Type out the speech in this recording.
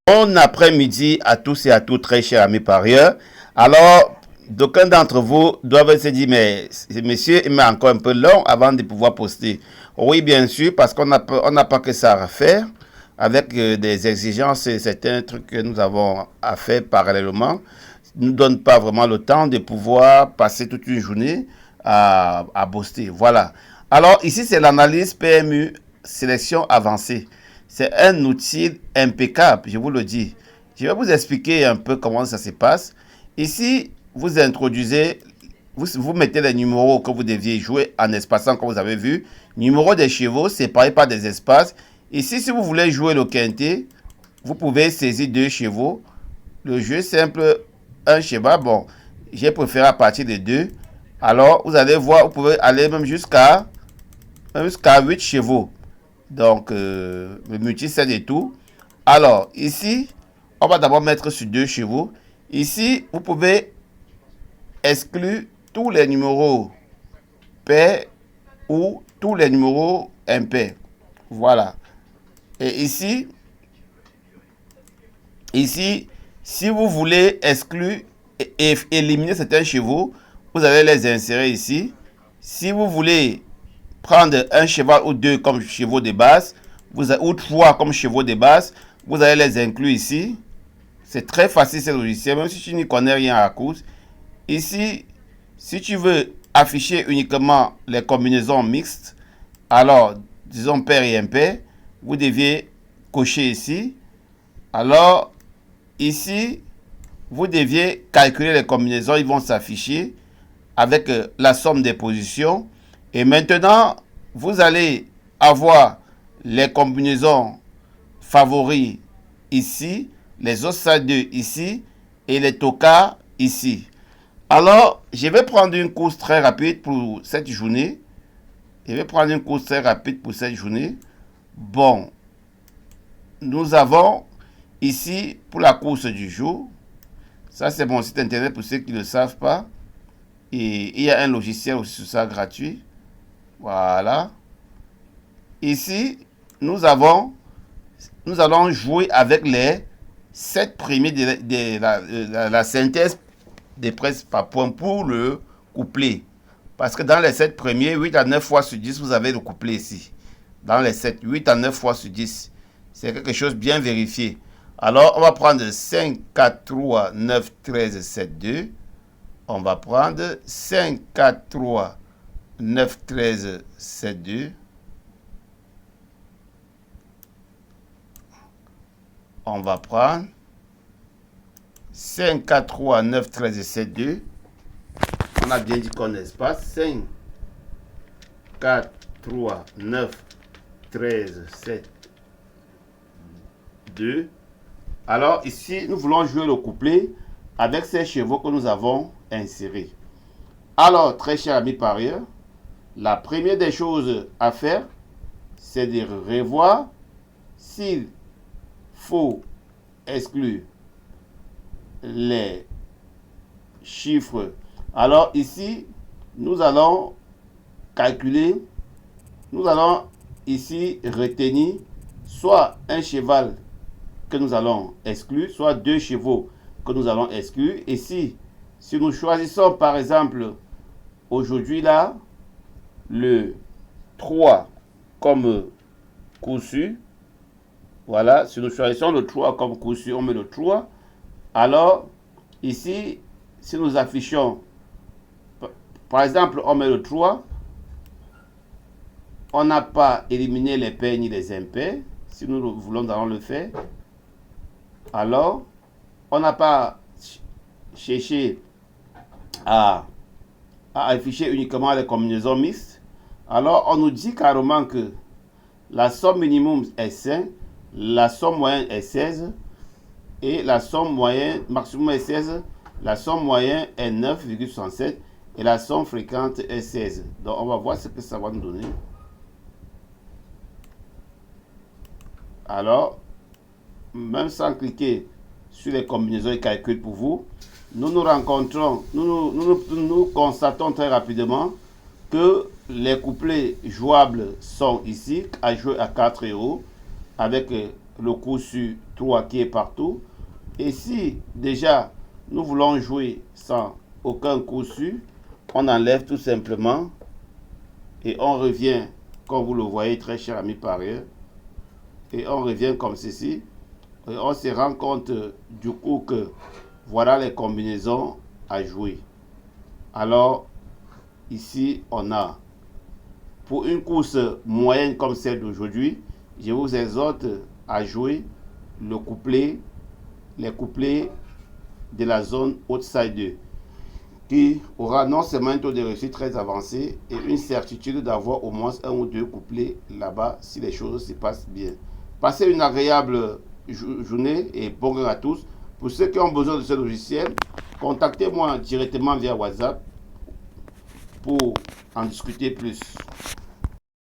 Bon après-midi à tous et à toutes, très chers amis parieurs. Alors, d'aucuns d'entre vous doivent se dire, mais monsieur, il met encore un peu long avant de pouvoir poster. Oui, bien sûr, parce qu'on n'a pas que ça à faire. Avec des exigences, c'est un truc que nous avons à faire parallèlement. Ne nous donne pas vraiment le temps de pouvoir passer toute une journée à poster. Voilà. Alors, ici, c'est l'analyse PMU, sélection avancée. C'est un outil impeccable, je vous le dis. Je vais vous expliquer un peu comment ça se passe. Ici, vous introduisez, vous mettez les numéros que vous deviez jouer en espaçant, comme vous avez vu. Numéro des chevaux séparés par des espaces. Ici, si vous voulez jouer le quintet, vous pouvez saisir deux chevaux. Le jeu simple, un cheval, bon, j'ai préféré à partir de deux. Alors, vous allez voir, vous pouvez aller même jusqu'à 8 chevaux. Donc, le multi-set et tout. Alors, ici, on va d'abord mettre sur deux chevaux. Ici, vous pouvez exclure tous les numéros pairs ou tous les numéros impairs. Voilà. Et ici, si vous voulez exclure et éliminer certains chevaux, vous allez les insérer ici. Si vous voulez prendre un cheval ou deux comme chevaux de base, ou trois comme chevaux de base, vous allez les inclure ici. C'est très facile ce logiciel, même si tu n'y connais rien à la course. Ici, si tu veux afficher uniquement les combinaisons mixtes, alors, disons pair et impair, vous deviez cocher ici. Alors, ici, vous deviez calculer les combinaisons, ils vont s'afficher avec la somme des positions. Et maintenant, vous allez avoir les combinaisons favoris ici, les ossadeurs ici et les tocards ici. Alors, je vais prendre une course très rapide pour cette journée. Bon, nous avons ici pour la course du jour. Ça, c'est mon site internet pour ceux qui ne le savent pas. Et il y a un logiciel aussi sur ça gratuit. Voilà. Ici, nous allons jouer avec les 7 premiers de la synthèse des presses par point pour le couplet. Parce que dans les 7 premiers, 8 à 9 fois sur 10, vous avez le couplet ici. Dans les 7, 8 à 9 fois sur 10. C'est quelque chose bien vérifié. Alors, on va prendre 5, 4, 3, 9, 13, 7, 2. On va prendre 5, 4, 3, 9, 13, 7, 2. On va prendre 5, 4, 3, 9, 13, 7, 2. On a bien dit qu'on espace. 5, 4, 3, 9, 13, 7, 2. Alors ici, nous voulons jouer le couplet avec ces chevaux que nous avons insérés. Alors, très chers amis parieurs, la première des choses à faire, c'est de revoir s'il faut exclure les chiffres. Alors ici, nous allons calculer, nous allons ici retenir soit un cheval que nous allons exclure, soit deux chevaux que nous allons exclure. Et si nous choisissons par exemple aujourd'hui là le 3 comme coup sûr, voilà, si nous choisissons le 3 comme coup sûr, on met le 3. Alors, ici, si nous affichons, par exemple, on met le 3, on n'a pas éliminé les pairs ni les impairs. Si nous voulons, nous allons le faire. Alors, on n'a pas cherché à afficher uniquement les combinaisons mixtes. Alors, on nous dit carrément que la somme minimum est 5, la somme moyenne est 16 et la somme moyenne maximum est 16, la somme moyenne est 9,67 et la somme fréquente est 16. Donc, on va voir ce que ça va nous donner. Alors, même sans cliquer sur les combinaisons et calculs pour vous, nous constatons très rapidement que les couplets jouables sont ici, à jouer à 4 € avec le coup sur 3 qui est partout. Et si déjà nous voulons jouer sans aucun coup sûr, on enlève tout simplement et on revient, comme vous le voyez très cher ami parieur, et on revient comme ceci. Et on se rend compte du coup que voilà les combinaisons à jouer. Alors ici on a, pour une course moyenne comme celle d'aujourd'hui, je vous exhorte à jouer le couplet, les couplets de la zone outside 2, qui aura non seulement un taux de réussite très avancé et une certitude d'avoir au moins un ou deux couplets là-bas si les choses se passent bien. Passez une agréable journée et bon gain à tous. Pour ceux qui ont besoin de ce logiciel, contactez-moi directement via WhatsApp pour en discuter plus.